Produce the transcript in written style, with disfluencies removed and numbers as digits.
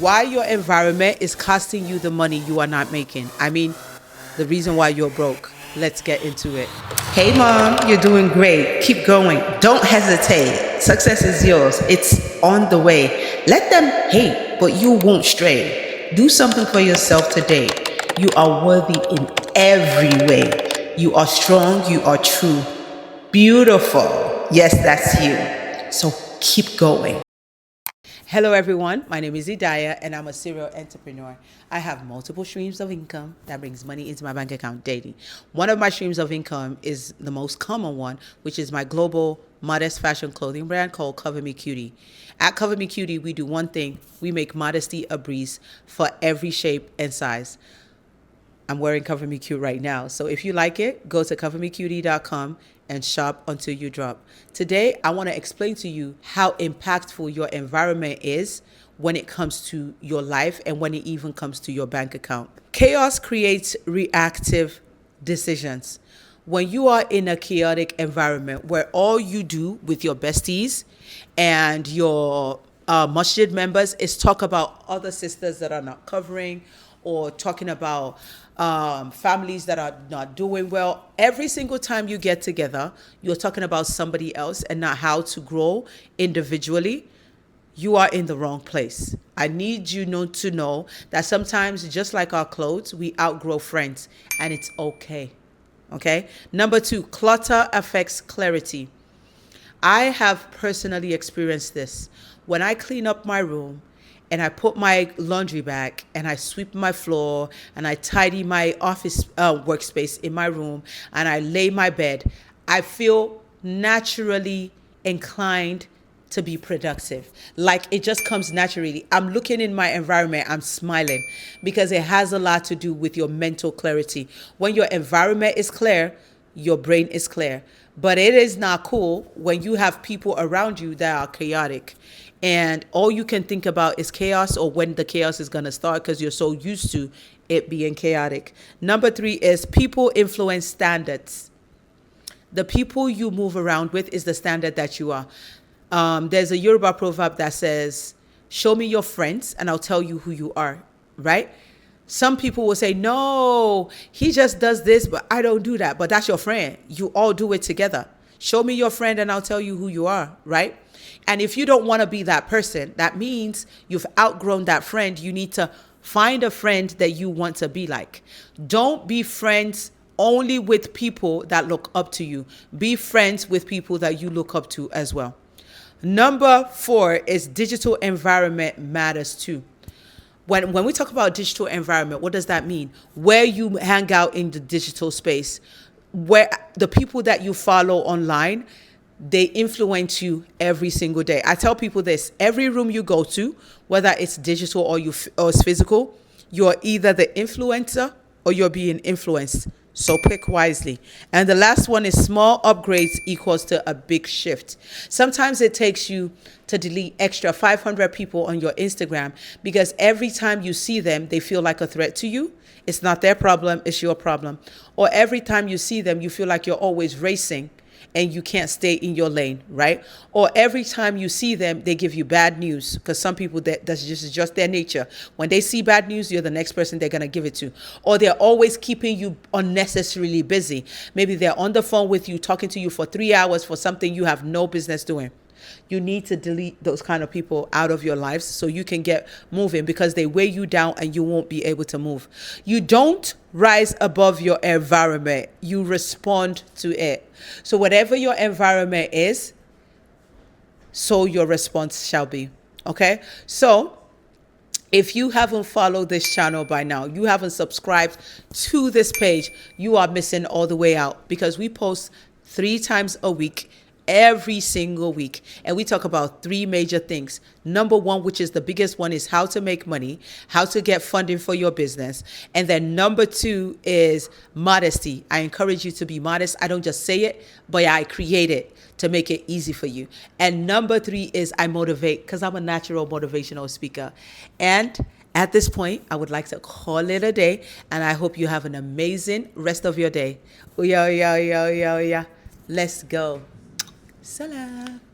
why your environment is costing you the money you are not making. I mean, the reason why you're broke. Let's get into it. Hey mom, you're doing great. Keep going. Don't hesitate. Success is yours. It's on the way. Let them hate, but you won't stray. Do something for yourself today. You are worthy in every way. You are strong. You are true. Beautiful. Yes, that's you. So keep going. Hello everyone, my name is Idayat and I'm a serial entrepreneur. I have multiple streams of income that brings money into my bank account daily. One of my streams of income is the most common one, which is my global modest fashion clothing brand called Cover Me Cutie. At Cover Me Cutie, we do one thing. We make modesty a breeze for every shape and size. I'm wearing Cover Me Cute right now. So if you like it, go to covermecutie.com and shop until you drop. Today, I want to explain to you how impactful your environment is when it comes to your life and when it even comes to your bank account. Chaos creates reactive decisions. When you are in a chaotic environment where all you do with your besties and your masjid members is talk about other sisters that are not covering, or talking about families that are not doing well. Every single time you get together, you're talking about somebody else and not how to grow individually. You are in the wrong place. I need you to know that sometimes, just like our clothes, we outgrow friends, and it's okay. Okay? Number 2, clutter affects clarity. I have personally experienced this. When I clean up my room, and I put my laundry back and I sweep my floor and I tidy my office workspace in my room and I lay my bed, I feel naturally inclined to be productive. Like it just comes naturally. I'm looking in my environment, I'm smiling because it has a lot to do with your mental clarity. When your environment is clear, your brain is clear. But it is not cool when you have people around you that are chaotic and all you can think about is chaos or when the chaos is going to start because you're so used to it being chaotic. Number 3 is people influence standards. The people you move around with is the standard that you are. There's a Yoruba proverb that says, show me your friends and I'll tell you who you are, right? Some people will say, no, he just does this, but I don't do that. But that's your friend. You all do it together. Show me your friend and I'll tell you who you are, right? And if you don't want to be that person, that means you've outgrown that friend. You need to find a friend that you want to be like. Don't be friends only with people that look up to you. Be friends with people that you look up to as well. Number 4 is digital environment matters too. When we talk about digital environment, what does that mean? Where you hang out in the digital space, where the people that you follow online, they influence you every single day. I tell people this, every room you go to, whether it's digital or it's physical, you're either the influencer or you're being influenced. So pick wisely. And the last one is small upgrades equals to a big shift. Sometimes it takes you to delete extra 500 people on your Instagram because every time you see them, they feel like a threat to you. It's not their problem, it's your problem. Or every time you see them, you feel like you're always racing and you can't stay in your lane, right? Or every time you see them, they give you bad news because some people, that's just their nature. When they see bad news, you're the next person they're going to give it to. Or they're always keeping you unnecessarily busy. Maybe they're on the phone with you, talking to you for 3 hours for something you have no business doing. You need to delete those kind of people out of your lives so you can get moving because they weigh you down and you won't be able to move. You don't rise above your environment. You respond to it. So whatever your environment is, so your response shall be. Okay? So if you haven't followed this channel by now, you haven't subscribed to this page, you are missing all the way out because we post 3 times a week every single week. And we talk about 3 major things. Number 1, which is the biggest one, is how to make money, how to get funding for your business. And then number 2 is modesty. I encourage you to be modest. I don't just say it, but I create it to make it easy for you. And number 3 is I motivate because I'm a natural motivational speaker. And at this point, I would like to call it a day. And I hope you have an amazing rest of your day. Let's go. Salam.